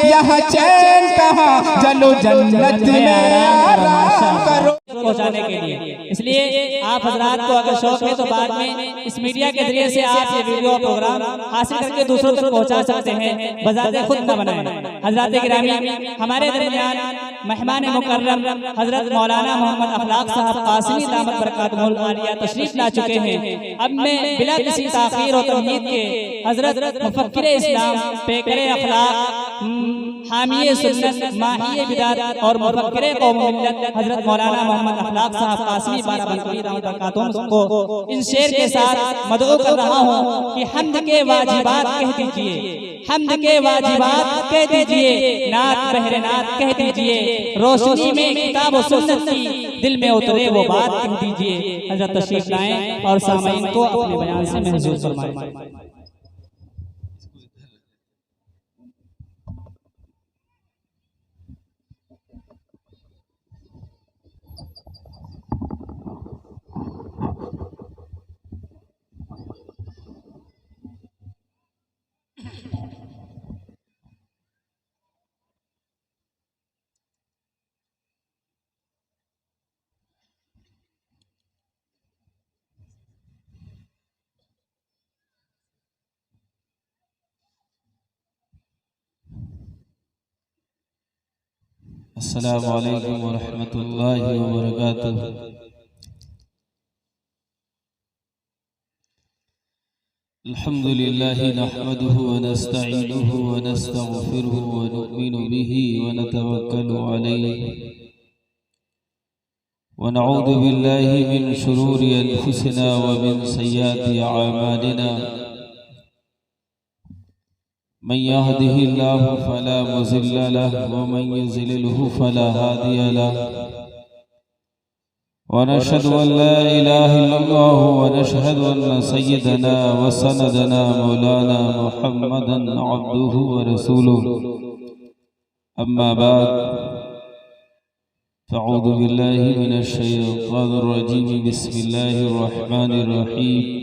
यहाँ चैन कहाँ, चलो जन्नत में आराम करो पहुंचाने के लिए। इसलिए आप हजरात को अगर शौक है तो बाद में इस मीडिया के जरिए से आप ये वीडियो प्रोग्राम हासिल करके दूसरों तक पहुंचा सकते हैं, बजाते खुद न बनाएं। हजरात गिरामी, हमारे दरमियान मेहमान मुकर्रम हजरत मौलाना मोहम्मद अखलाक साहब कासिमी दामत बरकातुहुल आलिया तशरीफ ला चुके हैं। अब मैं बिला किसी ताखीर और तमहीद के हजरत मुफक्किर इस्लाम, पैकर अखलाक, हामिये सुन्नत, माहिये बिदात और मुफक्किर कौम मिल्लत हजरत मौलाना मोहम्मद अखलाक साहब कासिमी बाराबंकी दामत बरकातुहुम को इन शेर के साथ मदऊ कर रहा हूँ कि हम्द के वाजिबात कह दीजिए, हम्द के वाजिबात कह दीजिए, नात बहरे नात कह दीजिए, रोशनी में किताब और सुन्नत की दिल में उतरे वो बात कह दीजिए। हजरत तशरीफ लाएं और सामईन को अपने बयान से महसूस फरमाएं। अस्सलामु अलैकुम व रहमतुल्लाहि व बरकातुहू। अल्हम्दुलिल्लाहि नहमदुहु व नस्तईनुहु व नस्तगफिरुहु व नु'मिनु बिही व नतवक्कलु अलैहि व नऊज़ु बिल्लाहि मिन शुरूरि अनफुसिना व मिन सय्यिआति अअमालिना। मन यहदिहिल्लाहु फला मुज़िल्ल लहु व मन युज़लिलहु फला हादिय लहु। व नशहदु अन ला इलाहा इल्लल्लाह व नशहदु अन्न सय्यदना व सनदना मौलाना मुहम्मदन अब्दुहु व रसूलुहु। अम्मा बाद, फ़अऊज़ु बिल्लाहि मिनश शैतानिर रजीम। बिस्मिल्लाहिर रहमानिर रहीम।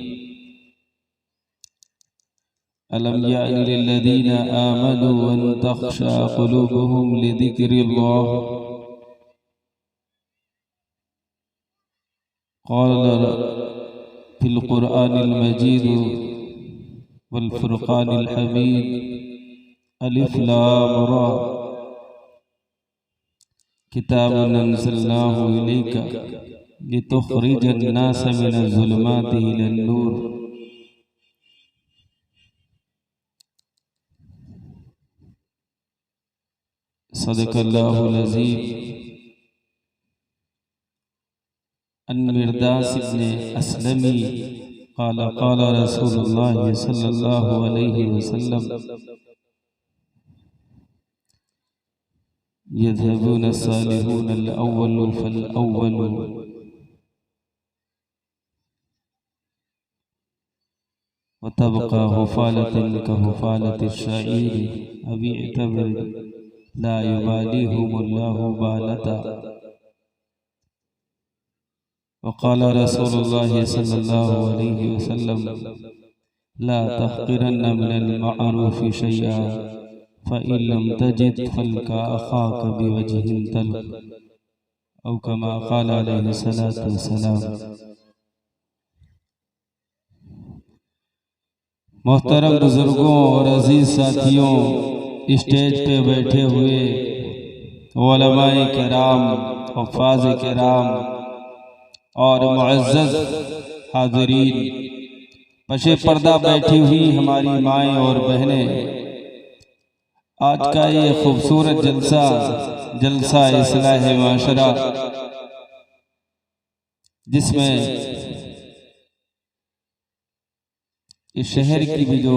अलम यानि लिल्लज़ीना आमनू अन तख़शा क़ुलूबुहुम लिज़िक्रिल्लाह। क़ाल फ़िल क़ुरआनिल मजीद वल फ़ुरक़ानिल हमीद। अलिफ़ लाम रा। किताबुन अंज़लनाहु इलैका लितुख़रिजन नास मिनज़ ज़ुलुमाति इलन नूर। सदक़ल्लाहुल अज़ीम। अन मिर्दास इब्न अस्लमी क़ाल क़ाल रसूलुल्लाह सल्लल्लाहु अलैहि वसल्लम यज़हबून सालिहून अल-अव्वल फ़ल-अव्वल व तबक़ा हुफ़ालतन कहुफ़ालतिश-शाईर अवी इतबर ला युबालिहुमुल्लाहु बालता। वक़ाल रसूलुल्लाह सल्लल्लाहु अलैहि वसल्लम ला तहक़िरन्न मिनल मअरूफ़ि शैअन फ़इन लम तजिद फ़ल्का अख़ाका बिवजहिन तल्क़। औ कमा क़ाल अलैहि सलातु वस्सलाम। मोहतरम बुजुर्गों और अजीज साथियों, स्टेज पे बैठे हुए उलमाए किराम, हुफ़ाज़ किराम और मुअज़्ज़ज़ हाज़रीन, पशे पर्दा बैठी हुई हमारी माएँ और बहनें, आज का ये खूबसूरत जलसा इस्लाह माशरा, जिसमें इस शहर की भी जो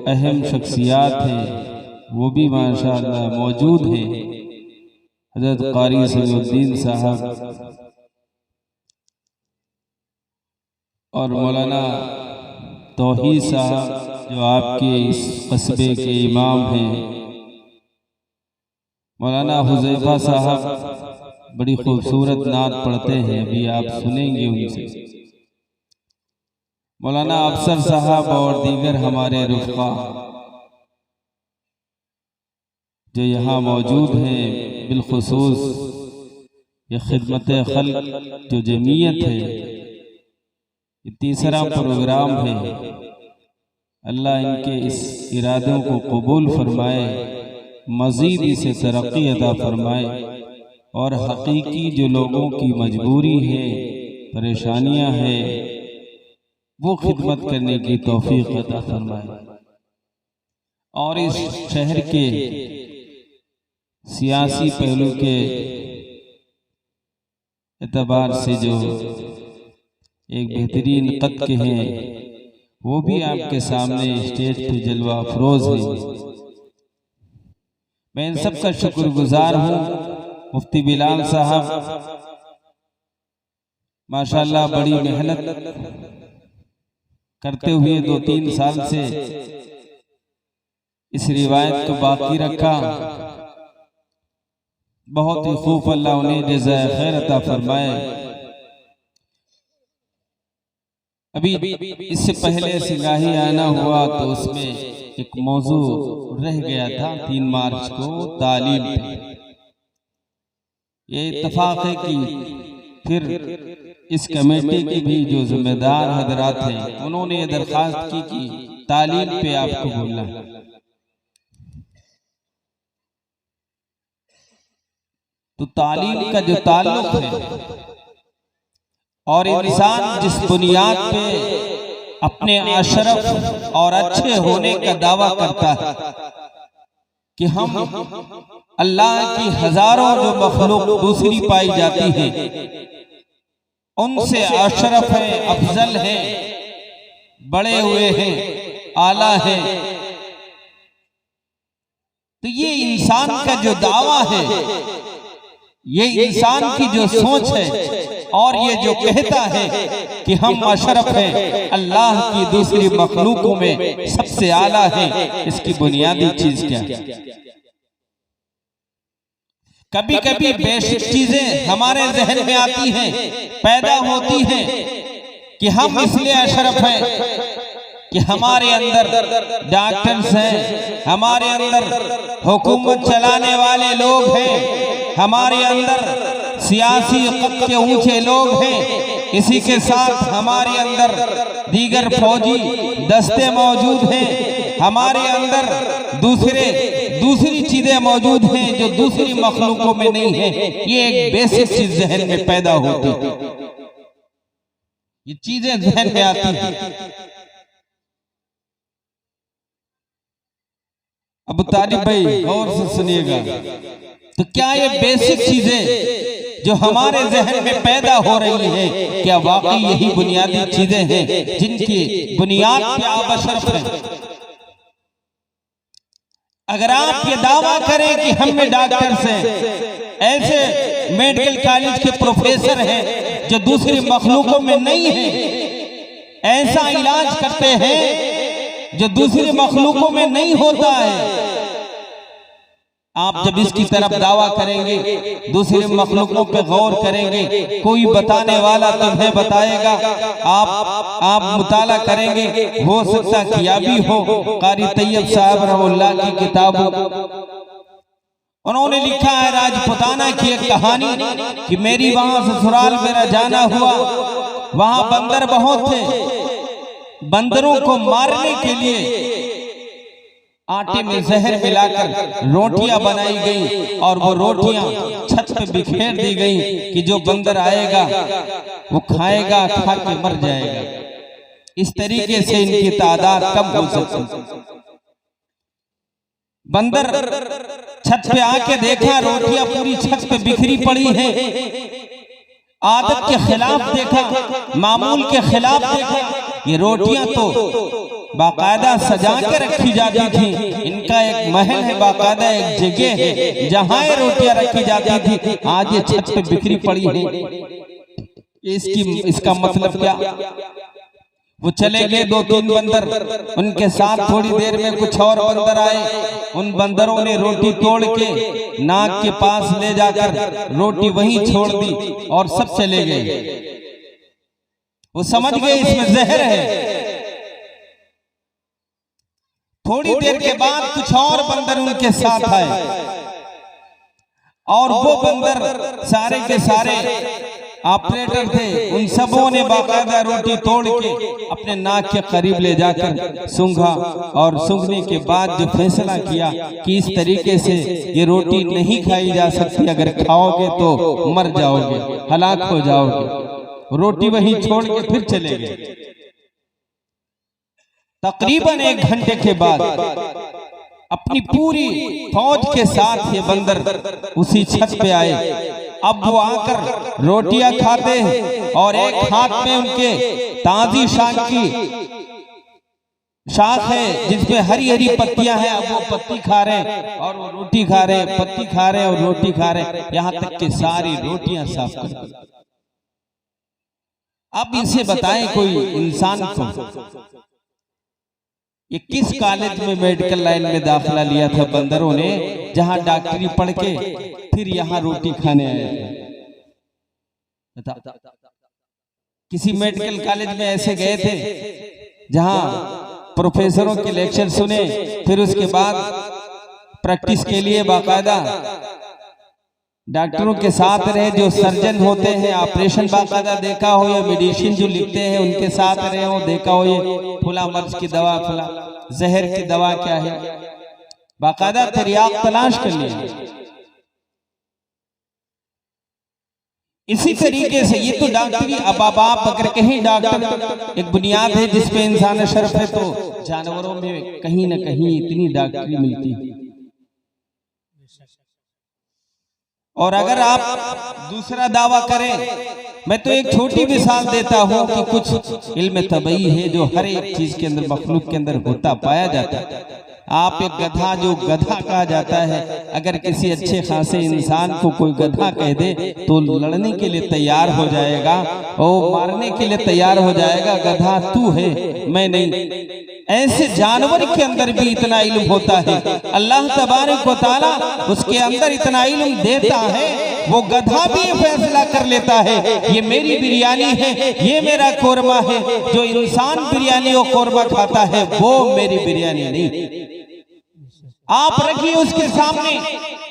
अहम शख्सियात हैं वो भी माशाअल्लाह मौजूद हैं। हज़रत क़ारी सैयदुद्दीन साहब और मौलाना तौहीद साहब जो आपके इस कस्बे के इमाम हैं। मौलाना हुज़ैफ़ा साहब बड़ी खूबसूरत नात पढ़ते हैं, अभी आप सुनेंगे उनसे। मौलाना अफसर साहब और दीगर हमारे रुफ़क़ा, जो यहाँ मौजूद हैं, बिलखुसूस ये खिदमत खल्क जो जमीयत है, ये तीसरा प्रोग्राम है। अल्लाह इनके इस इरादों को कबूल फरमाए, मज़ीद इसे तरक्की अता फरमाए और हकीकी जो लोगों की मजबूरी है, परेशानियां हैं, वो खिदमत करने की तौफीक अता फरमाए और इस शहर के सियासी पहलू के एतबार से जो एक बेहतरीन कद के हैं, वो भी आपके सामने स्टेज पे जलवा अफरोज है। मैं इन सब का शुक्रगुजार हूँ। मुफ्ती बिलाल साहब माशाल्लाह बड़ी मेहनत करते हुए 2-3 साल से इस रिवायत को बाकी रखा। बहुत ही खूब, अल्लाह उन्हें जज़ाए खैर अता फरमाए। अभी इससे पहले सिंगाही आना हुआ तो उसमें एक मौजू रह गया था 3 मार्च को, तालीम। ये इत्तफाक है कि फिर इस कमेटी के भी जो जिम्मेदार हजरात हैं, उन्होंने ये दरख्वास्त की कि तालीम पे आपको बोलना है। तो तालीम का जो ताल्लुक है और इंसान जिस बुनियाद पे अपने अशरफ और अच्छे होने का दावा करता है कि हम अल्लाह की हजारों जो मखलूक दूसरी पाई जाती है उनसे अशरफ है, अफजल है, बड़े हुए हैं, आला है, तो ये इंसान का जो दावा है, ये इंसान की जो सोच है और ये जो कहता है कि हम अशरफ हैं, अल्लाह की दूसरी मखलूकों में सबसे आला है, इसकी बुनियादी चीज क्या है? कभी कभी बेसिक चीजें हमारे जहन में आती हैं, पैदा होती हैं कि हम इसलिए अशरफ हैं कि हमारे अंदर डॉक्टर्स हैं, हमारे अंदर हुकूमत चलाने वाले लोग हैं, हमारे अंदर सियासी कद के ऊंचे लोग हैं, इसी के साथ हमारे अंदर दीगर फौजी दस्ते मौजूद हैं, हमारे अंदर दूसरी चीजें मौजूद हैं जो दूसरी मखलूकों में नहीं है। ये एक बेसिक चीज जहन में पैदा होती है, ये चीजें जहन में आती हैं। अब तालिब भाई गौर से सुनिएगा, तो क्या ये बेसिक चीजें जो हमारे जहन में पैदा हो रही हैं, क्या वाकई यही बुनियादी चीजें हैं जिनकी बुनियाद पे आप अशरफ हैं? अगर आप ये दावा करें कि हम में डॉक्टर्स हैं, ऐसे मेडिकल कॉलेज के प्रोफेसर हैं जो दूसरी मखलूकों में नहीं है, ऐसा इलाज करते हैं जो दूसरी मखलूकों में नहीं होता है, आप जब इसकी तरफ दावा करेंगे, दूसरे मखलूकों पे गौर करेंगे, कोई बताने वाला तुम्हें बताएगा, आप मुताला करेंगे, हो सकता किया भी हो। कारी तैयब साहब रहमतुल्लाह की किताब, उन्होंने लिखा है राजपुताना की एक कहानी कि मेरी वहां ससुराल मेरा जाना हुआ, वहां बंदर बहुत थे, बंदरों को मारने के लिए आटे में जहर मिलाकर रोटियां बनाई गई और वो रोटियां छत पे बिखेर दी गई कि जो बंदर आएगा वो खाएगा, खा के मर जाएगा। इस तरीके से इनकी तादाद कम हो सकती। बंदर छत पे आके देखा रोटियां पूरी छत पे बिखरी पड़ी हैं, आदत के खिलाफ देखा, मामूल के खिलाफ देखा, ये रोटियां तो बाकायदा सजा के रखी जाती थी, इनका एक महल है, बाकायदा एक जगह है जहां ये रोटियां रखी जाती थी, आज ये छत पे बिखरी पड़ी है। इसका मतलब क्या? वो चले गए 2-3 बंदर, उनके साथ थोड़ी देर में कुछ और बंदर आए, उन बंदरों ने रोटी तोड़ के नाक के पास ले जाकर रोटी वहीं छोड़ दी और सब चले गए। वो समझ गए इसमें जहर है। थोड़ी देर के बाद कुछ और बंदर उनके साथ आए और वो बंदर सारे के सारे ऑपरेटर थे। उन सबों ने बाकायदा रोटी तोड़ के अपने नाक के करीब ले जाकर सूंघा और सूंघने के बाद जो फैसला किया कि इस तरीके से ये रोटी नहीं खाई जा सकती, अगर खाओगे तो मर जाओगे, हलाक हो जाओगे। रोटी वहीं छोड़ के फिर चले गए। तकरीबन 1 घंटे के बाद अपनी पूरी फौज के साथ ये बंदर उसी छत पे आए। अब वो आकर रोटियां खाते हैं और एक हाथ में उनके ताजी शाख की शाख है जिसमें हरी हरी पत्तियां हैं। अब वो पत्ती खा रहे हैं और वो रोटी खा रहे हैं, पत्ती खा रहे हैं और रोटी खा रहे हैं, यहां तक कि सारी रोटियां साफ कर दी। अब इसे बताएं कोई इंसान को ये किस कॉलेज में मेडिकल लाइन में दाखिला लिया था बंदरों ने, जहां डॉक्टरी पढ़ के फिर यहां रोटी खाने आए थे। किसी मेडिकल कॉलेज में ऐसे गए थे जहां प्रोफेसरों के लेक्चर सुने, फिर उसके बाद प्रैक्टिस के लिए बाकायदा डॉक्टरों के साथ रहे, जो सर्जन होते हैं ऑपरेशन बाकायदा देखा हो, या मेडिसिन जो लिखते हैं उनके साथ रहे हो, देखा हो ये फुला मर्ज की दवा, फुला जहर की दवा क्या है, बाकायदा तरीक़ा तलाश कर लिया। इसी तरीके से ये तो डॉक्टरी, अब आप अगर कहीं डॉक्टर एक बुनियाद है जिसपे इंसान शर्फ है, तो जानवरों में कहीं ना कहीं इतनी डॉक्टरी मिलती है। और अगर आप दूसरा दावा करें, मैं तो एक छोटी मिसाल देता हूं कि कुछ इल्म तबई है जो हर एक चीज के अंदर, मखलूक के अंदर होता पाया जाता है। आप एक गधा, जो गधा कहा जाता है, अगर किसी अच्छे खासे इंसान को कोई गधा कह दे तो लड़ने के लिए तैयार हो जाएगा, और मारने के लिए तैयार हो जाएगा। गधा तू है, मैं नहीं। ऐसे जानवर के अंदर भी इतना इल्म होता है। अल्लाह तबारक व तआला उसके अंदर इतना इल्म देता है, वो गधा भी फैसला कर लेता है ये मेरी बिरयानी है, ये मेरा कोरमा है। जो इंसान बिरयानी और कोरमा खाता है वो मेरी बिरयानी नहीं। आप रखिए उसके सामने,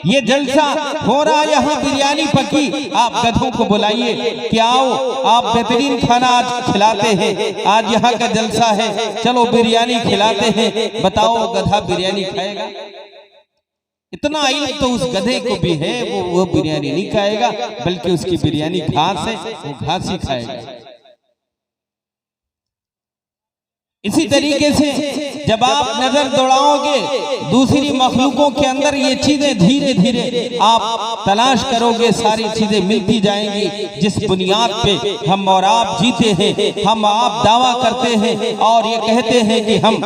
ये जलसा हो रहा, यहाँ बिरयानी पकी, आप गधों को बुलाइए कि आओ, आप बेहतरीन खाना आज खिलाते हैं, आज यहाँ का जलसा है, चलो बिरयानी खिलाते हैं। बताओ गधा बिरयानी खाएगा? इतना इल्म तो उस गधे को भी है, वो बिरयानी नहीं खाएगा, बल्कि उसकी बिरयानी घास है, वो घास ही खाएगा। इसी तरीके से जब आप नजर दौड़ाओगे दूसरी मखलूकों के अंदर, ये चीजें धीरे धीरे आप तलाश करोगे, सारी चीजें मिलती जाएंगी जिस बुनियाद पे हम और आप जीते हैं। हम आप दावा करते हैं और ये कहते हैं कि हम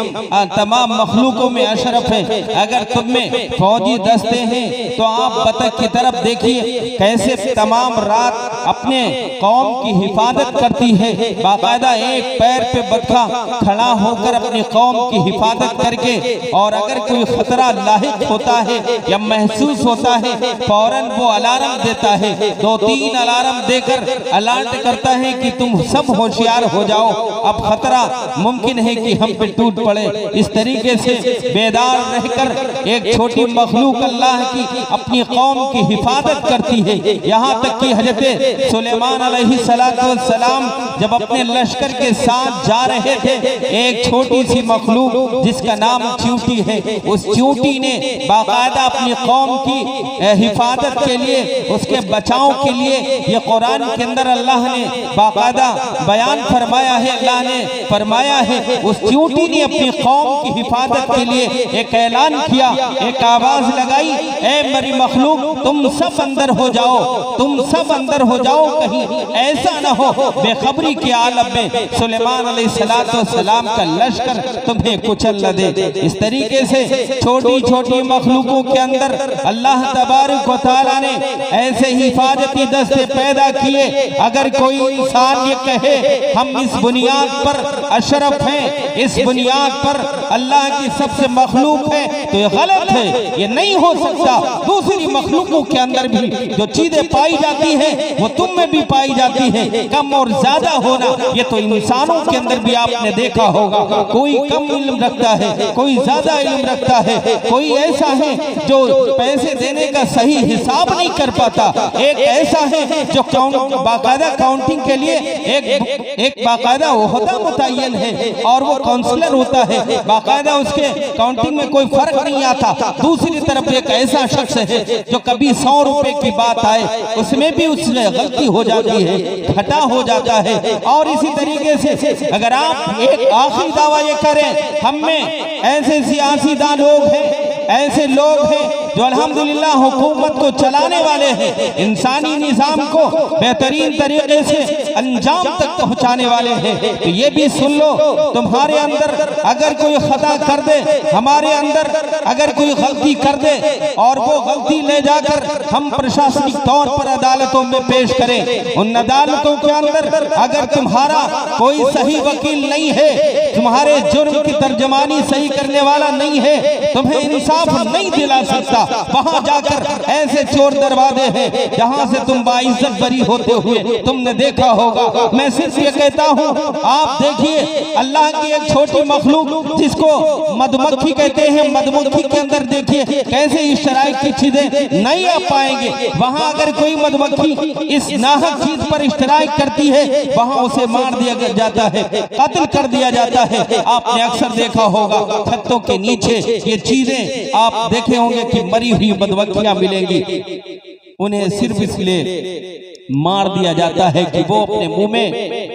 तमाम मखलूकों में अशरफ हैं। अगर तुम में फौजी दस्ते हैं तो आप बतख की तरफ देखिए, कैसे तमाम रात अपने कौम की हिफाजत करती है। बाकायदा एक पैर पे बतखा खड़ा होकर अपनी कौम की हिफाजत करके, और अगर कोई खतरा लाहिक होता है या महसूस होता है, फौरन वो अलार्म देता है, 2-3 अलार्म देकर अलर्ट करता है कि तुम सब होशियार हो जाओ, अब खतरा मुमकिन है कि हम पे टूट पड़े। इस तरीके से बेदार रहकर एक छोटी मखलूक अल्लाह की अपनी कौम की हिफाजत करती है। यहाँ तक कि हजरत सुलेमान अलैहिस्सलातु वस्सलाम जब अपने लश्कर के साथ जा रहे थे, एक छोटी सी मखलूक जिसका नाम चींटी है, उस चींटी ने बाकायदा अपनी कौम की हिफाजत के लिए, उसके बचाव के लिए, ये कुरान के अंदर अल्लाह ने बाकायदा बयान फरमाया है। अल्लाह ने फरमाया है उस चींटी ने अपनी कौम की हिफाजत के लिए एक ऐलान किया, एक आवाज लगाई, ऐ मेरी मखलूक तुम सब अंदर हो जाओ, तुम सब अंदर हो जाओ, कहीं ऐसा ना हो बेखबरी के आलम में सुलेमान अलैहिस्सलातु वस्सलाम का लश्कर तुम्हें कुचल न दे। इस तरीके से छोटी छोटी मखलूकों के अंदर अल्लाह तबारक व तआला ने ऐसे हिफाजती दस्ते पैदा किए। अगर कोई इंसान ये कहे हम इस बुनियाद पर अशरफ हैं, इस बुनियाद पर अल्लाह की सबसे मखलूक है, तो ये गलत है, ये नहीं हो सकता। दूसरी मखलूकों के अंदर भी जो चीजें पाई जाती हैं वो तुम में भी पाई जाती है। कम और ज्यादा होना ये तो इंसानों के अंदर भी आपने देखा होगा, कोई कम इल्म रखता है, कोई ज्यादा इल्म रखता है, कोई ऐसा है जो पैसे देने का सही हिसाब नहीं कर पाता, एक ऐसा है जो बाकायदा काउंटिंग के लिए एक बाकायदा ओहदा मुतय्यन है और वो काउंसलर होता है, बाकायदा उसके काउंटिंग में कोई फर्क नहीं आता। दूसरी तरफ एक ऐसा शख्स है जो कभी 100 रुपए की बात आए उसमें भी उसमें गलती हो जाती है, घटा हो जाता है। और इसी तरीके से अगर आप एक आखिरी दावा ये करें, हम में ऐसे सियासीदान लोग हैं, ऐसे लोग हैं जो अल्हम्दुलिल्लाह हुकूमत को चलाने वाले हैं, इंसानी निजाम को बेहतरीन तरीके से अंजाम तक पहुंचाने वाले हैं, तो ये भी सुन लो, तुम्हारे अंदर अगर कोई खता कर दे, हमारे अंदर अगर कोई गलती कर दे और वो गलती ले जाकर हम प्रशासनिक तौर पर अदालतों में पेश करें, उन अदालतों के अंदर अगर तुम्हारा कोई सही वकील नहीं है, तुम्हारे जुर्म की तर्जमानी सही करने वाला नहीं है, तुम्हें इंसाफ नहीं दिला सकता, वहां जाकर ऐसे चोर दरवाजे हैं जहां से तुम बाइज्जत बरी होते हुए तुमने देखा होगा। मैं सिर्फ ये कहता हूं, आप देखिए अल्लाह की एक छोटी मखलूक जिसको मधुमक्खी कहते हैं, मधुमक्खी के अंदर देखिए कैसे इस शराइक की चीजें नहीं आ पाएंगे। वहां अगर कोई मधुमक्खी इस नाहक चीज पर इश्तराक करती है, वहां उसे मार दिया जाता है, कत्ल कर दिया जाता है। आपने अक्सर देखा होगा छतों के नीचे ये चीजें आप देखे होंगे कि मरी हुई मधुमक्खियां मिलेंगी, उन्हें सिर्फ इसलिए मार दिया जाता है कि वो अपने मुंह में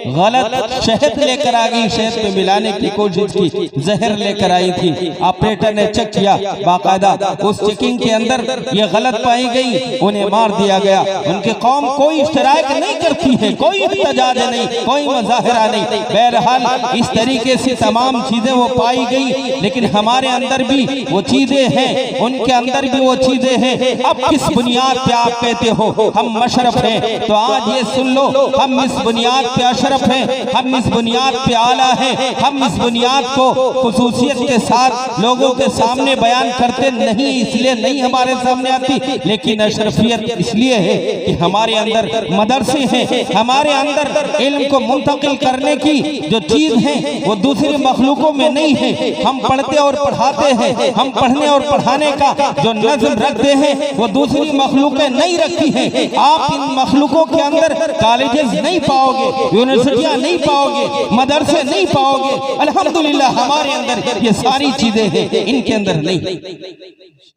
गलत शहद लेकर आ गई, शहद में मिलाने की कोशिश की, जहर लेकर आई थी। ऑपरेटर ने चेक किया, बाकायदा उस चेकिंग के अंदर ये गलत पाई गई, उन्हें मार दिया गया। उनकी कौम कोई इश्तराक नहीं करती है, कोई इhtजाज नहीं, कोई मुजाहरा नहीं। बहरहाल इस तरीके से तमाम चीजें वो पाई गई, लेकिन हमारे अंदर भी वो चीजें हैं, उनके अंदर भी वो चीजें हैं। अब किस बुनियाद पे आप कहते हो हम मशरफ हैं? तो आज ये सुन लो, हम इस बुनियाद पे अशरफ हैं, हम इस बुनियाद पे आला हैं, हम इस बुनियाद को खुसूसियत के साथ लोगों के सामने बयान करते नहीं, इसलिए नहीं हमारे सामने आती, लेकिन अशरफियत इसलिए है कि हमारे अंदर मदरसे हैं, हमारे अंदर इल्म को मुंतकिल करने की जो चीज है वो दूसरी मखलूकों में नहीं है। हम पढ़ते और पढ़ाते हैं, हम पढ़ने और पढ़ाने का जो नज़्म रखते हैं वो दूसरी मखलूकें नहीं रखती हैं। आप इन मखलूकों के अंदर कॉलेजेस नहीं पाओगे, यूनिवर्सिटियां नहीं पाओगे, मदरसे नहीं पाओगे। अल्हम्दुलिल्लाह हमारे अंदर ये सारी चीजें हैं, इनके अंदर नहीं।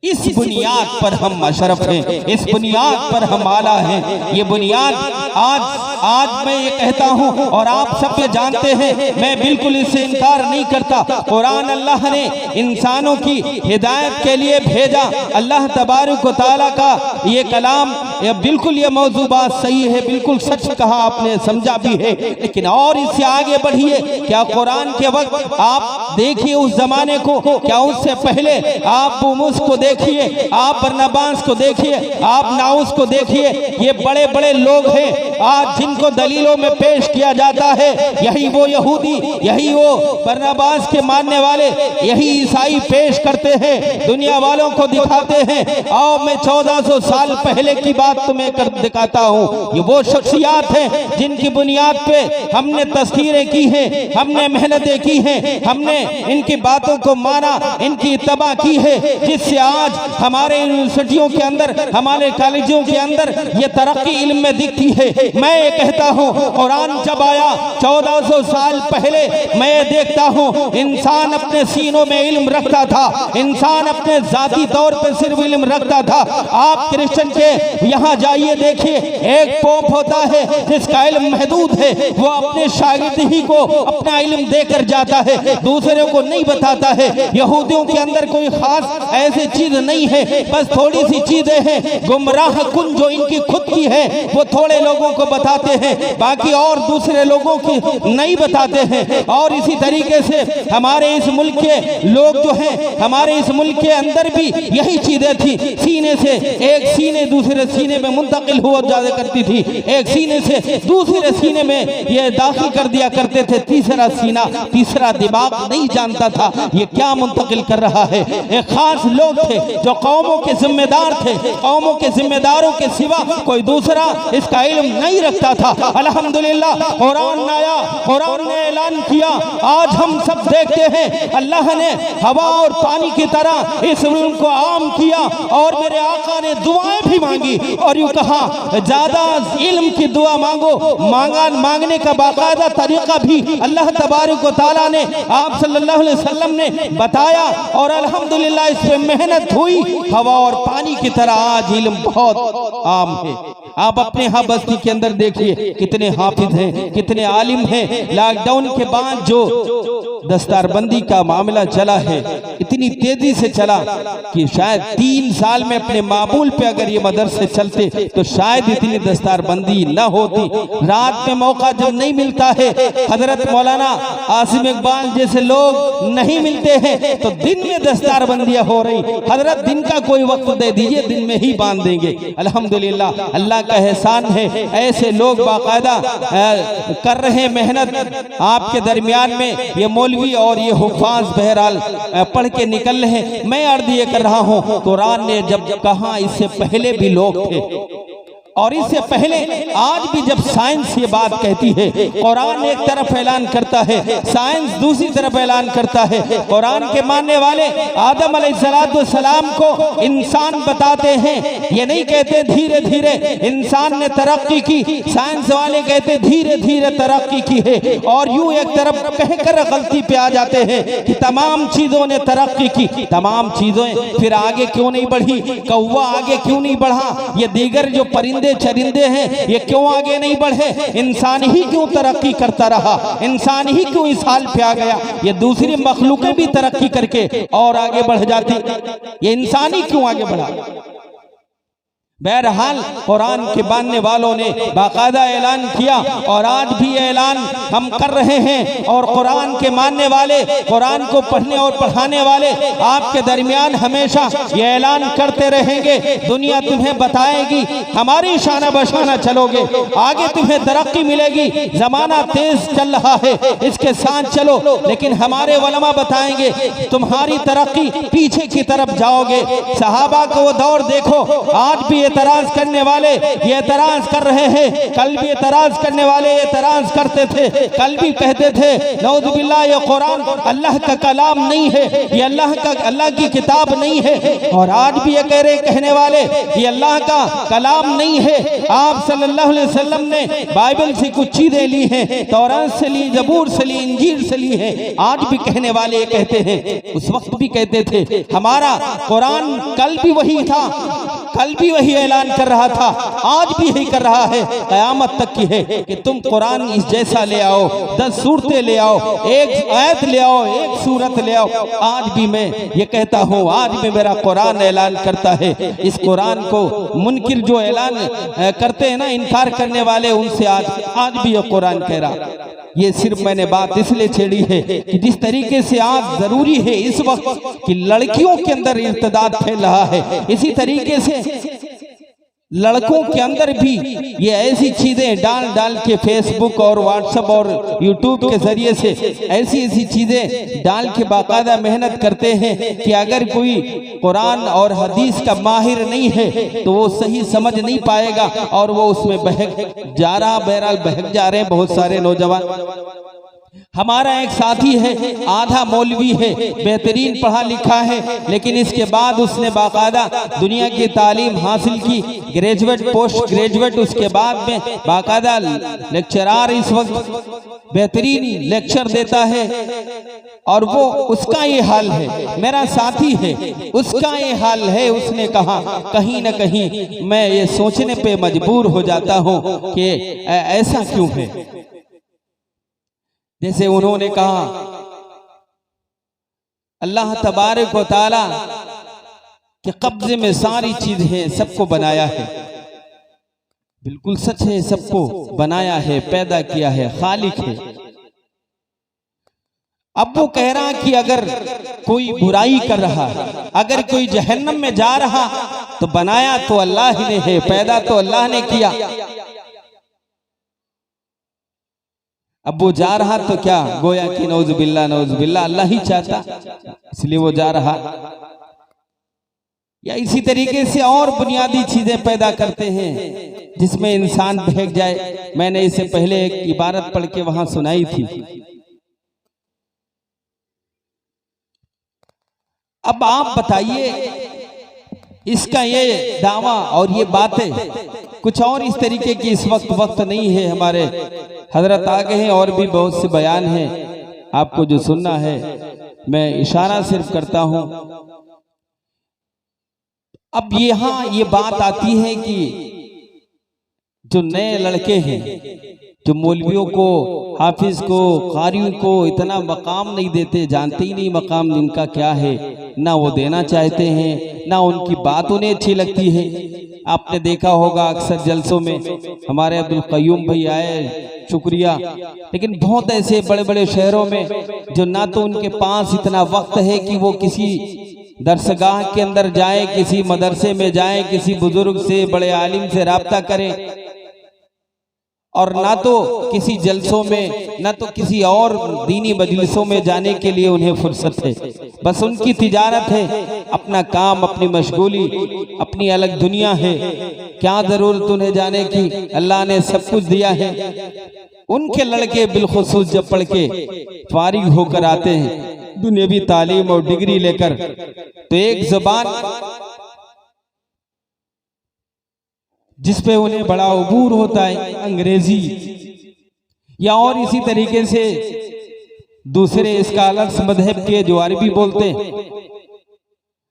इस बुनियाद पर हम अशरफ हैं, इस बुनियाद पर हम आला हैं। ये बुनियाद आज मैं ये कहता हूँ और आप सब ये जानते हैं, मैं बिल्कुल इससे इनकार नहीं करता। कुरान अल्लाह ने इंसानों की हिदायत के लिए भेजा। अल्लाह तबारक व तआला का ये कलाम बिल्कुल ये मौजू बात सही है, बिल्कुल सच कहा आपने, समझा भी है। लेकिन और इससे आगे बढ़िए, क्या कुरान के वक्त आप देखिए उस जमाने को, क्या उससे पहले आप बुमुस को देखिए, आप बरनबास को देखिए, आप नाउस को देखिए, ये बड़े बड़े लोग हैं आज जिनको दलीलों में पेश किया जाता है। यही वो यहूदी, यही वो बरनबास के मानने वाले, यही ईसाई पेश करते हैं, दुनिया वालों को दिखाते हैं। आओ मैं 1400 साल पहले की बात तुम्हें कर दिखाता हूँ। ये वो शख्सियात हैं जिनकी बुनियाद पे हमने तस्कीरें की हैं, हमने मेहनतें की हैं, हमने इनकी बातों को माना, इनकी इत्तबा की है, जिससे आज हमारे यूनिवर्सिटियों के अंदर, हमारे कॉलेजों के अंदर ये तरक्की इल्म में दिखती है। मैं ये कहता हूँ कुरान जब आया 1400 साल पहले, मैं देखता हूँ इंसान अपने सीनों में इल्म रखता था, इंसान अपने जाती तौर पर सिर्फ इल्म रखता था। आप क्रिश्चियन के यहाँ जाइए, देखिए एक पोप होता है जिसका इल्म महदूद है, वो अपने शागिर्द ही को अपना इल्म देकर जाता है, दूसरे को नहीं बताता है। यहूदियों के अंदर कोई खास ऐसी चीज नहीं है, बस थोड़ी सी चीजें हैं, गुमराह कुन जो इनकी खुद की है वो थोड़े लोगों को बताते हैं, बाकी और दूसरे लोगों की नहीं बताते हैं। और इसी तरीके से हमारे इस मुल्क के लोग जो हैं, हमारे इस मुल्क के अंदर भी यही चीजें थी। सीने से एक सीने दूसरे सीने में मुंतकिल हुआ जाया करती थी, एक सीने से दूसरे सीने में ये दाखिल कर दिया करते थे। तीसरा सीना, तीसरा दिमाग नहीं जानता था ये क्या मुंतकिल कर रहा है। एक खास लोग थे जो कौमों के जिम्मेदार थे, कौमों के जिम्मेदारों के सिवा कोई दूसरा इसका इल्म नहीं रखता था। अल्हम्दुलिल्लाह कुरान आया, कुरान ने ऐलान किया, आज हम सब देखते हैं अल्लाह ने हवा और पानी की तरह इस इल्म को आम किया और मेरे आका ने दुआएं भी मांगी और यूं कहा ज्यादा इल्म की दुआ मांगो, मांगने का बाकायदा तरीका भी अल्लाह तबारक व तआला ने आप सल्लल्लाहु अलैहि वसल्लम ने बताया और अल्हम्दुलिल्लाह इस पे मेहनत हुई। हवा और पानी की तरह आज इल्म बहुत आम है। आप अपने यहाँ बस्ती के अंदर देखिए कितने हाफिज हैं, कितने आलिम हैं। लॉकडाउन के बाद जो दस्तारबंदी का मामला चला है, इतनी तेजी से चला कि शायद 3 साल में अपने मामूल पे अगर ये मदरसे चलते तो शायद इतनी दस्तारबंदी न होती। रात में मौका जब नहीं मिलता है, हजरत मौलाना आसिम इकबाल जैसे लोग नहीं मिलते हैं तो दिन में दस्तारबंदियां हो रही। हजरत दिन का कोई वक्त दे दीजिए, दिन में ही बांध देंगे। अल्हम्दुलिल्लाह अल्लाह का एहसान है, ऐसे लोग बाकायदा कर रहे मेहनत आपके दरमियान में। ये मौलवी और ये हुफ़ाज़ बहरहाल पढ़ के निकल रहे हैं। मैं अर्ज़ ये कर रहा हूँ, कुरान ने जब कहा इससे पहले भी लोग थे और इससे पहले आज भी जब साइंस ये बात कहती है, कुरान एक तरफ ऐलान करता है, साइंस दूसरी तरफ ऐलान करता है। कुरान के मानने वाले आदम अलैहिस्सलाम को इंसान बताते हैं, ये नहीं कहते धीरे धीरे इंसान ने तरक्की की। साइंस वाले कहते धीरे धीरे तरक्की की है और यूं एक तरफ कहकर गलती पे आ जाते हैं कि तमाम चीजों ने तरक्की की। तमाम चीजें फिर आगे क्यों नहीं बढ़ी? कौवा आगे क्यों नहीं बढ़ा? ये दीगर जो परिंदे चरिंदे हैं ये क्यों आगे नहीं बढ़े? इंसान ही क्यों तरक्की करता रहा? इंसान ही क्यों इस हाल पे आ गया? ये दूसरी मखलूकें भी तरक्की करके और आगे बढ़ जाती, ये इंसान ही क्यों आगे बढ़ा? बहरहाल कुरान के मानने वालों ने बाकायदा ऐलान किया और आज भी ऐलान हम कर रहे हैं। और कुरान के मानने वाले, कुरान को पढ़ने और पढ़ाने वाले आपके दरमियान हमेशा ये ऐलान करते रहेंगे। दुनिया तुम्हें बताएगी, हमारी शाना बशाना चलोगे, आगे तुम्हें तरक्की मिलेगी। जमाना तेज चल रहा है, इसके साथ चलो, लेकिन हमारे उलमा बताएंगे तुम्हारी तरक्की पीछे की तरफ जाओगे। सहाबा को वो दौर देखो, आज भी एतराज करने वाले ये एतराज कर रहे हैं, कल भी एतराज करने वाले एतराज करते थे, कल भी कहते थे नऊज़ बिल्लाह ये कुरान अल्लाह का कलाम नहीं है, ये अल्लाह की किताब नहीं है। और आज भी ये कहने वाले ये अल्लाह का कलाम नहीं है। आप सल्लल्लाहु अलैहि वसल्लम ने बाइबल से कुछ चीजें ली हैं, तौरात से ली, जबूर से ली, इंजील से ली है। आज भी कहने वाले ये कहते हैं, उस वक्त भी कहते थे हमारा कुरान कल भी वही था, कल भी वही ऐलान कर रहा था, आज भी यही कर रहा है, कयामत तक की है कि तुम कुरान इस जैसा ले आओ, 10 सूरतें ले आओ, एक आयत ले आओ, एक सूरत ले आज भी मैं ये कहता हूँ, आज भी मेरा कुरान ऐलान करता है। इस कुरान को मुनकिर जो ऐलान करते हैं ना, इनकार करने वाले, उनसे आज भी ये कुरान कह रहा। ये सिर्फ मैंने बात इसलिए छेड़ी है कि जिस तरीके से आज जरूरी है इस वक्त कि लड़कियों के अंदर इर्तिदाद फैल रहा है, इसी तरीके से लड़कों के अंदर भी ये ऐसी चीजें डाल के फेसबुक और व्हाट्सएप और यूट्यूब के जरिए से ऐसी चीजें डाल के बाकायदा मेहनत करते हैं कि अगर कोई कुरान और हदीस का माहिर नहीं है तो वो सही समझ नहीं पाएगा और वो उसमें बहक जा रहा। बहरहाल बहक जा रहे हैं बहुत सारे नौजवान। हमारा एक साथी है, आधा मौलवी है, बेहतरीन पढ़ा लिखा है, लेकिन इसके बाद उसने बाकायदा दुनिया की तालीम हासिल की, ग्रेजुएट, पोस्ट ग्रेजुएट, उसके बाद में बाकायदा लेक्चरार इस वक्त बेहतरीन लेक्चर देता है। और वो उसका ये हाल है, मेरा साथी है, उसका ये हाल है। उसने कहा कहीं ना कहीं मैं ये सोचने पे मजबूर हो जाता हूँ कि ऐसा क्यों है। जैसे उन्होंने कहा अल्लाह तबारक व तआला के कब्जे में सारी चीज है, सबको बनाया है, बिल्कुल सच है, सबको बनाया है, पैदा किया है, खालिक है। अब वो कह रहा कि अगर कोई बुराई कर रहा, अगर कोई जहन्नम में जा रहा तो बनाया तो अल्लाह ही ने है, पैदा तो अल्लाह ने किया। अब वो जा रहा तो क्या गोया कि नौज़ बिल्लाह अल्लाह ही चाहता, इसलिए वो जा रहा। या इसी तरीके से और बुनियादी चीजें पैदा करते हैं जिसमें इंसान बहक जाए। मैंने इससे पहले एक इबारत पढ़ के वहां सुनाई थी। अब आप बताइए, इसका ये दावा और ये बातें कुछ और इस तरीके की इस वक्त नहीं है। हमारे हजरत आ गए हैं और भी बहुत से बयान हैं, आपको जो सुनना है मैं इशारा सिर्फ करता हूं। अब यहाँ ये बात आती है कि जो नए लड़के हैं, जो मौलवियों को, हाफिज को, कारियों को इतना मकाम नहीं देते, जानते ही नहीं मकाम इनका क्या है, ना वो देना चाहते हैं, ना उनकी बात उन्हें अच्छी लगती है। आपने देखा होगा अक्सर जलसों में हमारे अब्दुल कय्यूम भाई आए, शुक्रिया, लेकिन बहुत ऐसे बड़े बड़े शहरों में जो ना तो उनके पास इतना वक्त है कि वो किसी दरसगाह के अंदर जाए, किसी मदरसे में जाए, किसी बुजुर्ग से, बड़े आलिम से राब्ता करें, और ना तो किसी जलसों में, ना तो किसी और दीनी मजलिसों में जाने के लिए उन्हें फुर्सत है। बस उनकी तिजारत है, अपना काम, अपनी मशगूली, अपनी अलग दुनिया है। क्या जरूरत उन्हें जाने की, अल्लाह ने सब कुछ दिया है। उनके लड़के बिलखुसूस जब पढ़ के फारिग होकर आते हैं दुनियावी तालीम और डिग्री लेकर, तो एक जुबान जिसपे उन्हें बड़ा अबूर होता है, अंग्रेजी या और इसी तरीके से दूसरे स्कॉलर्स मजहब के जो अरबी बोलते हैं,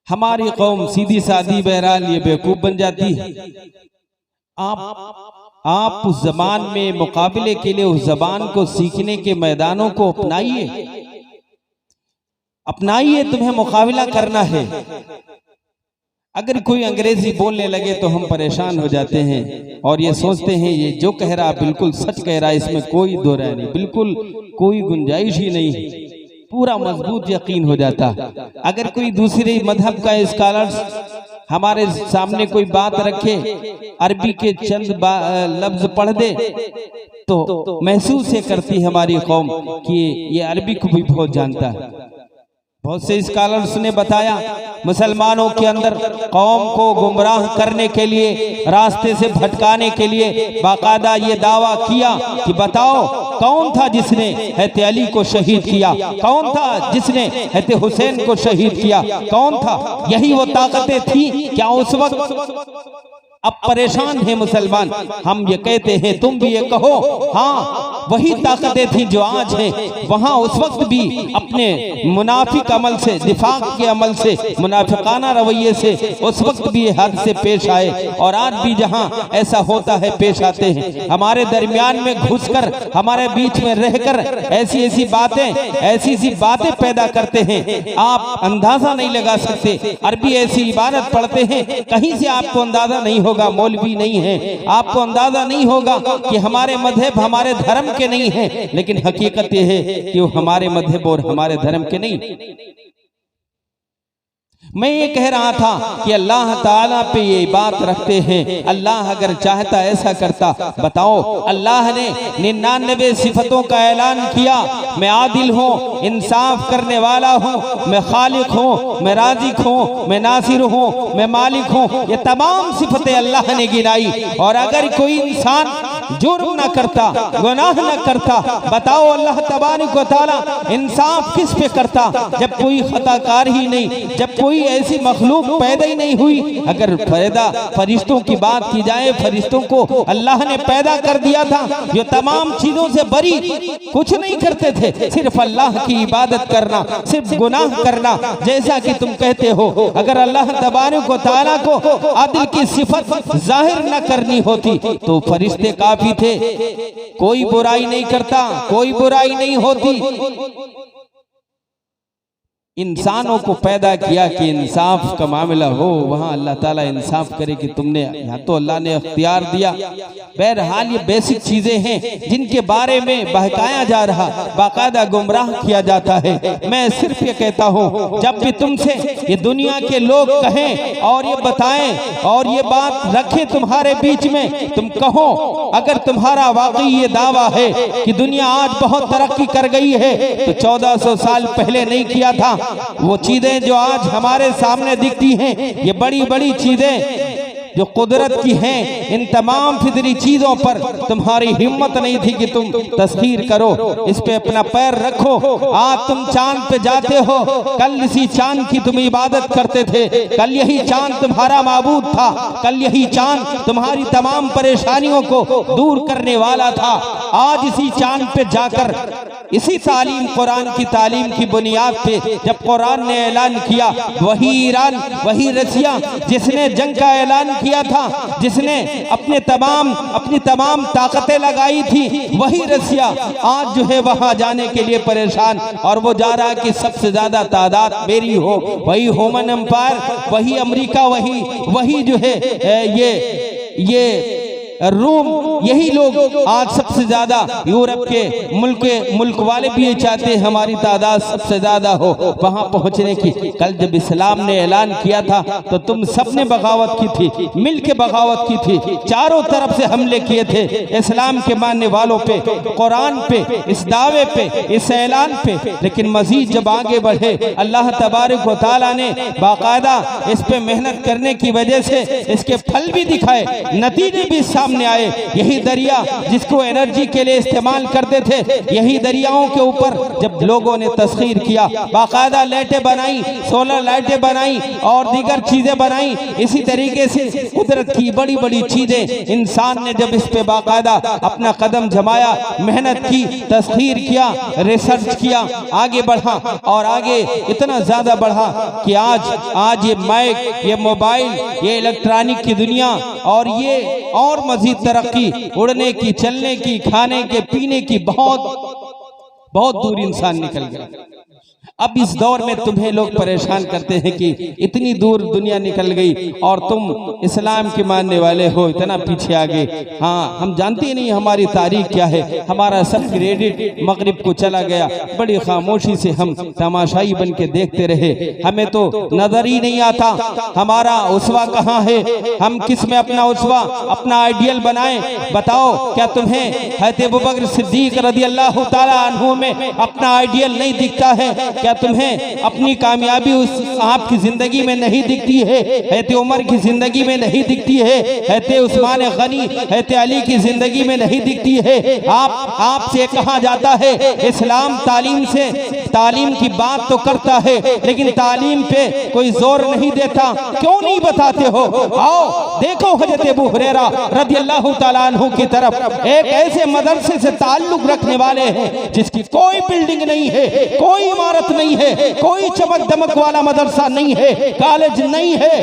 हमारी कौम सीधी सादी बहरहाल ये बेवकूफ बन जाती है। आप उस जबान में मुकाबले के लिए उस जबान को सीखने के मैदानों को अपनाइए, तुम्हें मुकाबला करना है। अगर कोई अंग्रेजी बोलने लगे तो हम परेशान हो जाते हैं और ये सोचते हैं ये जो कह रहा बिल्कुल सच कह रहा है, इसमें कोई दो राय नहीं, बिल्कुल कोई गुंजाइश ही नहीं, पूरा मजबूत यकीन हो जाता। अगर कोई दूसरे मजहब का स्कॉलर्स हमारे सामने कोई बात रखे, अरबी के चंद लफ्ज पढ़ दे, तो महसूस ये करती हमारी कौम कि ये अरबी को भी बहुत जानता है। बहुत से स्कॉलर्स ने बताया मुसलमानों के अंदर कौम को गुमराह करने के लिए, रास्ते से भटकाने के लिए बाकायदा ये दावा किया कि बताओ कौन था जिसने हज़रत अली को शहीद किया, कौन था जिसने हज़रत हुसैन को शहीद किया, कौन था। यही वो ताकतें थी क्या उस वक्त। अब परेशान है मुसलमान, हम ये कहते हैं तुम भी ये कहो, हाँ वही ताकतें थी जो आज हैं। वहां उस वक्त भी अपने मुनाफिक अमल से, दिफाक के अमल से, मुनाफिकाना रवैये से उस वक्त भी हद से पेश आए, और आज भी जहां ऐसा होता है पेश आते हैं। हमारे दरमियान में घुसकर, हमारे बीच में रहकर ऐसी ऐसी बातें पैदा करते हैं, आप अंदाजा नहीं लगा सकते। अरबी ऐसी इबारत पढ़ते हैं, कहीं से आपको अंदाजा नहीं होगा मौलवी नहीं है, आपको अंदाजा नहीं होगा कि हमारे मजहब हमारे धर्म के नहीं है, लेकिन हकीकत यह है कि वो हमारे मजहब और हमारे धर्म के नहीं। मैं ये कह रहा था कि अल्लाह ताला पे ये बात रखते हैं, अल्लाह अगर चाहता ऐसा करता। बताओ, अल्लाह ने 99 सिफतों का ऐलान किया, मैं आदिल हूँ, इंसाफ करने वाला हूँ, मैं खालिक हूँ, मैं राज़िक हूँ, मैं नासिर हूँ, मैं मालिक हूँ। ये तमाम सिफतें अल्लाह ने गिनाई। और अगर कोई इंसान जुर्म न करता, गुनाह न करता, बताओ अल्लाह तबारक व तआला इंसाफ किस पे करता, जब कोई खताकार ही नहीं, जब कोई ऐसी मखलूक पैदा ही नहीं हुई। अगर पैदा फरिश्तों की बात की जाए, फरिश्तों को अल्लाह ने पैदा कर दिया था जो तमाम चीजों से बरी, कुछ नहीं करते थे, सिर्फ अल्लाह की इबादत करना, सिर्फ गुनाह करना। जैसा कि तुम कहते हो, अगर अल्लाह तबारक व तआला को आदिल की सिफत जाहिर न करनी होती तो फरिश्ते काफी थे। कोई बुराई नहीं करता, कोई बुराई नहीं होती। इंसानों को पैदा किया कि इंसाफ का मामला हो, वहां अल्लाह ताला इंसाफ करे कि तुमने, यहाँ तो अल्लाह ने अख्तियार दिया। बहरहाल ये बेसिक चीजें हैं जिनके बारे में बहकाया जा रहा, बाकायदा गुमराह किया जाता है। मैं सिर्फ ये कहता हूँ, जब भी तुमसे ये दुनिया के लोग कहें और ये बताएं और ये बात रखें तुम्हारे बीच में, तुम कहो अगर तुम्हारा वाकई ये दावा है कि दुनिया आज बहुत तरक्की कर गई है तो 1400 साल पहले नहीं किया था। वो चीजें जो आज हमारे सामने दिखती हैं, ये बड़ी बड़ी चीजें जो कुदरत की हैं, इन तमाम फितरी चीजों पर तुम्हारी हिम्मत नहीं थी कि तुम तस्खीर करो, इस पे अपना पैर रखो। आज तुम चांद पे जाते हो, कल इसी चांद की तुम इबादत करते थे, कल यही चांद तुम्हारा माबूद था, कल यही चांद तुम्हारी तमाम परेशानियों को दूर करने वाला था। आज इसी चांद पे जाकर इसी तालीम, कुरान की तालीम की बुनियाद पे जब कुरान ने ऐलान किया, वही ईरान, वही रसिया जिसने जंग का ऐलान किया था, जिसने अपनी तमाम ताकतें लगाई थी, वही रसिया आज जो है वहां जाने के लिए परेशान, और वो जा रहा है कि सबसे ज्यादा तादाद मेरी हो। वही रोमन एम्पायर, वही अमेरिका, वही जो है ये रूम, यही लोग आज सबसे ज्यादा, यूरोप के मुल्क वाले भी ये चाहते हैं हमारी तादाद सबसे ज्यादा हो वहां पहुंचने की। कल जब इस्लाम ने ऐलान किया था तो तुम सबने बगावत की थी, मिल के बगावत की थी, चारों तरफ से हमले किए थे इस्लाम के मानने वालों पे, कुरान पे, इस दावे पे, इस ऐलान पे। लेकिन मजीद जब आगे बढ़े, अल्लाह तबारक व तआला ने बाकायदा इस पे मेहनत करने की वजह से इसके फल भी दिखाए, नतीजे भी सामने आए। यही दरिया जिसको एनर्जी के लिए इस्तेमाल करते थे, यही दरियाओं के ऊपर जब लोगों ने तस्खीर किया, बाकायदा लाइटें बनाई, सोलर लाइटें बनाई और दीगर चीजें बनाई। इसी तरीके से कुदरत की बड़ी बड़ी चीजें इंसान ने जब इस पे बाकायदा अपना कदम जमाया, मेहनत की, तस्खीर किया, रिसर्च किया, आगे बढ़ा और आगे इतना ज्यादा बढ़ा कि आज ये माइक, ये मोबाइल, ये इलेक्ट्रॉनिक की दुनिया और ये और मजीद तरक्की, उड़ने की, चलने की, खाने के, पीने की बहुत दूर इंसान निकल गया। अब इस दौर में तुम्हें लोग परेशान करते हैं कि इतनी दूर दुनिया निकल गई और तुम इस्लाम के मानने वाले हो, इतना पीछे आ गए। हाँ, हम जानते नहीं हमारी तारीख क्या है, हमारा सब क्रेडिट मगरिब को चला गया। बड़ी खामोशी से हम तमाशाई बन के देखते रहे, हमें तो नजर ही नहीं आता हमारा उसवा कहाँ है, हम किस में अपना उसवा, अपना आइडियल बनाएं। बताओ, क्या तुम्हें हज़रत अबू बकर सिद्दीक रज़ियल्लाहु ताला अन्हु में अपना आइडियल नहीं दिखता है? क्या तुम्हें अपनी कामयाबी उस आपकी जिंदगी में नहीं दिखती है? हज़रत उमर की जिंदगी में नहीं दिखती है? हज़रत उस्मान गनी, हज़रत अली की जिंदगी में नहीं दिखती है? आपसे कहा जाता है इस्लाम तालीम की बात तो करता है, लेकिन तालीम पे कोई जोर नहीं देता, क्यों नहीं बताते हो? आओ देखो हज़रत अबू हुरैरा रज़ियल्लाहु ताला अन्हु की तरफ, एक ऐसे मदरसे से ताल्लुक रखने वाले हैं जिसकी कोई बिल्डिंग नहीं है, कोई इमारत नहीं है, कोई चमक दमक वाला मदरसा नहीं है, कॉलेज नहीं है,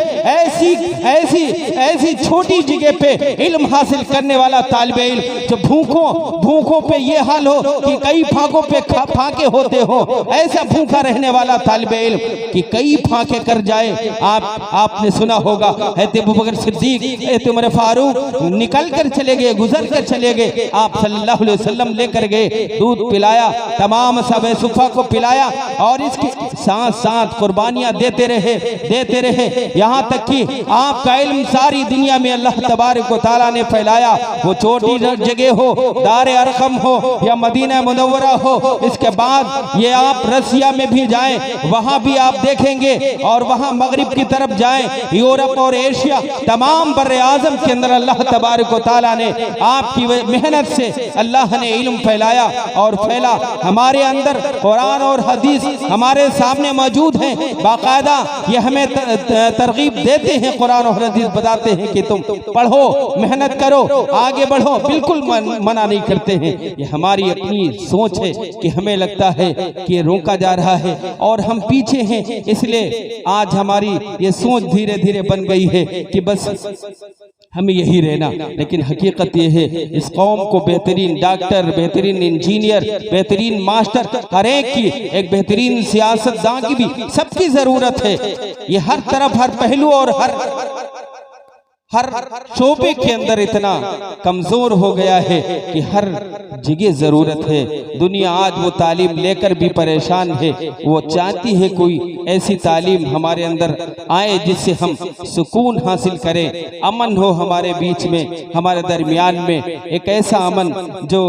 ऐसी छोटी जगह पे इल्म हासिल करने वाला तालिबे इल्म जो भूखों पे ये हाल हो कि कई फाकों पे फाके होते हो, ऐसा भूखा रहने वाला तालिबे इल्म कि कई फाके कर जाए। आपने सुना होगा हज़रत अबू बकर सिद्दीक, हज़रत उमर फारूक निकल कर चले गए, गुजर कर चले गए, आप सल्लल्लाहु अलैहि वसल्लम लेकर गए, दूध पिलाया, तमाम साहब सुफ़ा को पिलाया और इसके साथ साथ कुर्बानियां देते रहे, यहाँ तक कि आपका इल्म सारी दुनिया में अल्लाह तबारक व तआला ने फैलाया। वो छोटी जगह हो, दारे अरकम हो या मदीना मुनव्वरा हो, इसके बाद ये आप रसिया में भी जाएं, वहां भी आप देखेंगे, और वहां मगरिब की तरफ जाएं, यूरोप और एशिया, तमाम बर्रे आजम के अंदर अल्लाह तबारक व तआला ने आपकी मेहनत से अल्लाह ने इल्म फैलाया और फैला। हमारे अंदर कुरान और हदीस हमारे सामने मौजूद हैं, बाकायदा ये हमें तरगीब देते हैं, कुरान और हदीस बताते हैं कि तुम पढ़ो, मेहनत करो, आगे बढ़ो, बिल्कुल मना नहीं करते हैं। ये हमारी अपनी सोच है कि हमें लगता है कि रोका जा रहा है और हम पीछे हैं, इसलिए आज हमारी ये सोच धीरे धीरे बन गई है कि बस हमें यही रहना। लेकिन हकीकत यह है, इस कौम को बेहतरीन डॉक्टर, बेहतरीन इंजीनियर, बेहतरीन मास्टर, हर एक की, एक बेहतरीन सियासतदान की भी सबकी जरूरत है। ये हर तरफ, हर पहलू और हर शोबे के अंदर इतना कमजोर हो गया है कि हर जगह जरूरत है। दुनिया आज वो तालीम लेकर भी परेशान है, वो चाहती है कोई ऐसी तालीम हमारे अंदर आए जिससे हम सुकून हासिल करें, अमन हो हमारे बीच में, हमारे दरमियान में, एक ऐसा अमन जो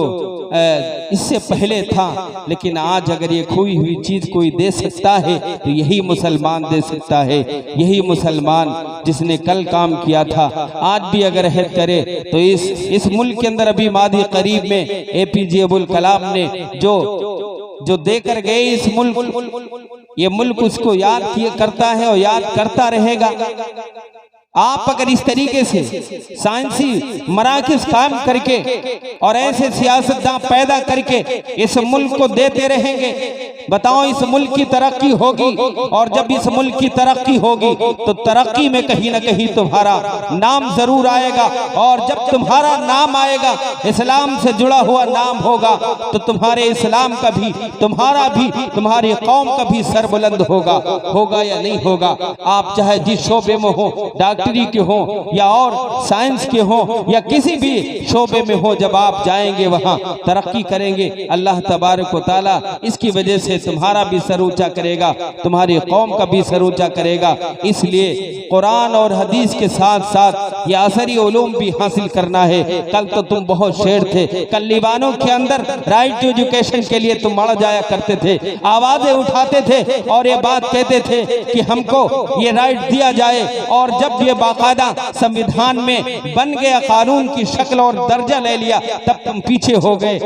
इससे पहले था। लेकिन आज अगर ये खोई हुई चीज कोई दे सकता है तो यही मुसलमान दे सकता है, यही मुसलमान जिसने कल काम किया था, आज भी अगर अहद करे तो इस मुल्क के अंदर अभी मादी करीब में APJ अब्दुल कलाम ने जो देकर गए इस मुल्क, ये मुल्क उसको याद करता है और याद करता रहेगा। आप अगर इस तरीके से साइंसी मराकिज कायम करके और ऐसे सियासतदान पैदा करके इस मुल्क को देते रहेंगे, बताओ इस मुल्क की तरक्की होगी। और जब इस मुल्क की तरक्की होगी तो तरक्की में कहीं ना कहीं तुम्हारा नाम जरूर आएगा, और जब तुम्हारा नाम आएगा, इस्लाम से जुड़ा हुआ नाम होगा, तो तुम्हारे इस्लाम का भी, तुम्हारा भी, तुम्हारी कौम का भी सर बुलंद होगा या नहीं होगा। आप चाहे जिस शोबे में हो, डॉक्टरी के हो या और साइंस के हो या किसी भी शोबे में हो, जब आप जाएंगे वहां तरक्की करेंगे, अल्लाह तबारक व तआला इसकी वजह से तुम्हारा भी सर ऊंचा करेगा, तुम्हारी कौम का भी सर ऊंचा करेगा। इसलिए कुरान और हदीस के साथ साथ ये असरी उलूम भी हासिल करना है। कल तो तुम बहुत शेर थे, कल लीबानों के अंदर राइट टू एजुकेशन के लिए तुम मर जाया करते थे, आवाजें उठाते थे और ये बात कहते थे कि हमको ये राइट दिया जाए। और जब ये बाकायदा संविधान में बन गया, कानून की शक्ल और दर्जा ले लिया, तब तुम पीछे हो गए।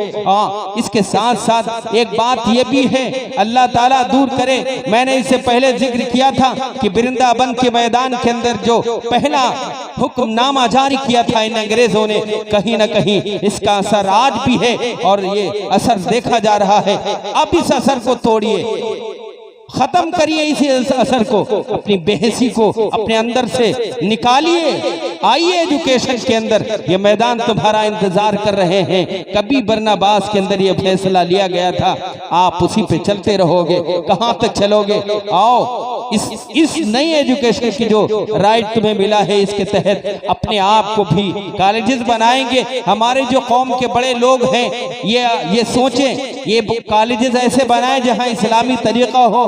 इसके साथ साथ एक बात ये भी है, अल्लाह ताला दूर करे, मैंने इससे पहले जिक्र किया था कि वृंदावन के मैदान के अंदर जो पहला हुक्मनामा जारी किया था इन अंग्रेजों ने, कहीं ना कहीं इसका असर आज भी है और ये असर देखा जा रहा है। अब इस असर को तोड़िए, खत्म करिए इसी असर को, अपनी बेहसी को अपने अंदर से निकालिए, आइए एजुकेशन के अंदर। ये मैदान तुम्हारा इंतजार कर रहे हैं। कभी बरनाबास के अंदर ये फैसला लिया गया था, आप उसी पे चलते रहोगे, कहां तक चलोगे। आओ इस नई एजुकेशन की जो राइट तुम्हें मिला है, इसके तहत अपने आप को भी कॉलेजेस बनाएंगे। हमारे जो कौम के बड़े लोग हैं ये सोचें, ये कॉलेजेस ऐसे बनाए जहां इस्लामी तरीका हो,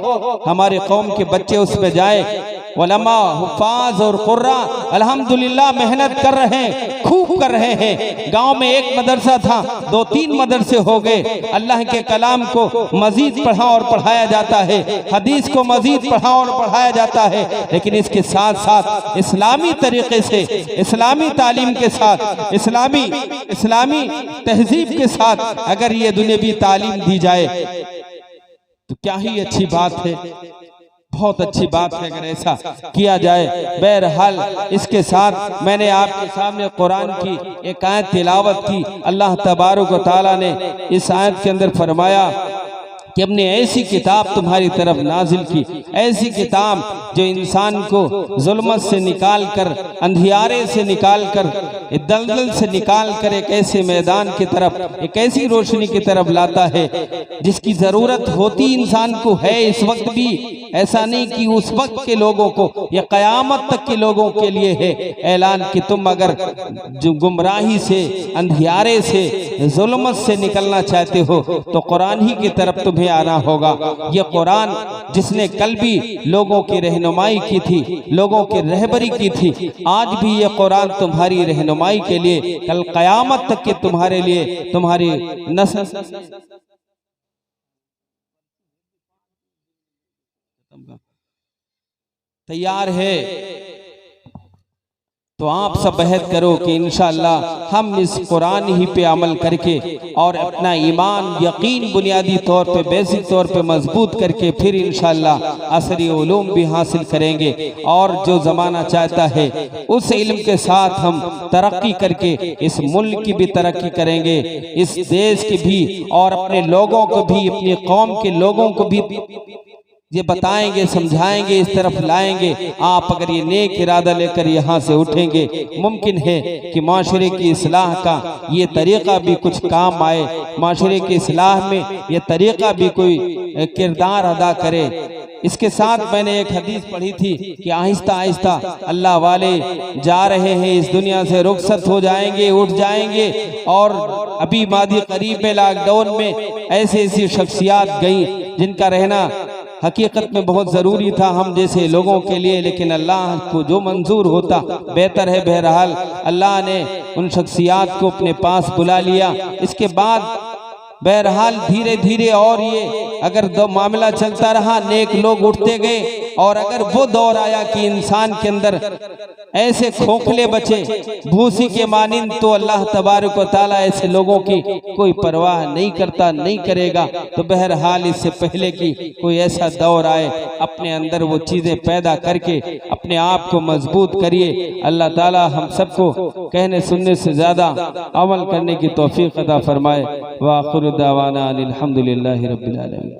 हमारे कौम के बच्चे उसमें जाए। उलमा, हुफ्फाज और कुर्रा अल्हम्दुलिल्लाह मेहनत कर रहे हैं, खूब कर रहे हैं। गांव में एक मदरसा था, 2-3 मदरसे हो गए। अल्लाह के कलाम को मजीद पढ़ा और पढ़ाया जाता है, हदीस को मजीद पढ़ा और पढ़ाया जाता है, लेकिन इसके साथ साथ इस्लामी तरीके से, इस्लामी तालीम के साथ, इस्लामी तहजीब के साथ अगर ये दुनियावी तालीम दी जाए तो क्या ही अच्छी बात है, बहुत अच्छी बात है अगर ऐसा किया जाए। बहरहाल इसके साथ मैंने आपके सामने कुरान की एक आयत तिलावत की। अल्लाह तबारक व तआला ने इस आयत के अंदर फरमाया कि हमने ऐसी किताब तुम्हारी तरफ नाजिल की, ऐसी किताब जो इंसान को जुल्मत से निकाल कर, अंधियारे से निकाल कर, दलदल से निकाल कर एक ऐसे मैदान की तरफ, एक ऐसी रोशनी की तरफ लाता है जिसकी जरूरत होती इंसान को है इस वक्त भी। ऐसा नहीं कि उस वक्त के लोगों को, या कयामत तक के लोगों के लिए है ऐलान कि तुम अगर जो गुमराही से, अंधियारे से, जुल्मत से निकलना चाहते हो तो कुरान ही की तरफ तुम्हें आना होगा। ये कुरान जिसने कल भी लोगों की रहनुमाई की थी, लोगों की रहबरी की थी, आज भी ये कुरान तुम्हारी रहनुमाई के लिए, कल कयामत तक के तुम्हारे लिए, तुम्हारी नस्ल तैयार है। तो आप सब अहद करो कि इंशाअल्लाह हम इस कुरान ही पे अमल करके और अपना ईमान, यकीन बुनियादी तौर पे, बेसिक तौर पे मजबूत करके फिर इंशाअल्लाह असरी उलूम भी हासिल करेंगे। और जो ज़माना चाहता है उस इल्म के साथ हम तरक्की करके इस मुल्क की भी तरक्की करेंगे, इस देश की भी, और अपने लोगों को भी, अपनी कौम के लोगों को भी ये बताएंगे, समझाएंगे, इस तरफ लाएंगे। आप अगर ये नेक इरादा लेकर यहाँ से उठेंगे, मुमकिन है कि माशरे की इस्लाह का ये तरीक़ा भी कुछ काम आए, माशरे की इस्लाह में ये तरीक़ा भी कोई किरदार अदा करे। इसके साथ मैंने एक हदीस पढ़ी थी कि आहिस्ता आहिस्ता अल्लाह वाले जा रहे हैं, इस दुनिया से रुखसत हो जाएंगे, उठ जाएंगे। और अभी मादी करीब में लॉकडाउन में ऐसी शख्सियात गई जिनका रहना हकीकत में बहुत ज़रूरी था हम जैसे लोगों के लिए, लेकिन अल्लाह को जो मंजूर होता बेहतर है। बहरहाल अल्लाह ने उन शख्सियात को अपने पास बुला लिया। इसके बाद बहरहाल धीरे धीरे और ये अगर दो मामला चलता रहा, नेक लोग उठते गए और अगर वो दौर आया कि इंसान के अंदर ऐसे खोखले बचे भूसी के मानिंद, तो अल्लाह तबारक व तआला ऐसे लोगों की कोई परवाह नहीं करता, नहीं करेगा। तो बहरहाल इससे पहले कि कोई ऐसा दौर आए, अपने अंदर वो चीज़ें पैदा करके अपने आप को मजबूत करिए। अल्लाह ताला हम सबको कहने सुनने से ज़्यादा अमल करने की तौफीक अता फरमाए। व आखिर दावाना अनिल हम्दुलिल्लाहि रब्बिल आलमीन।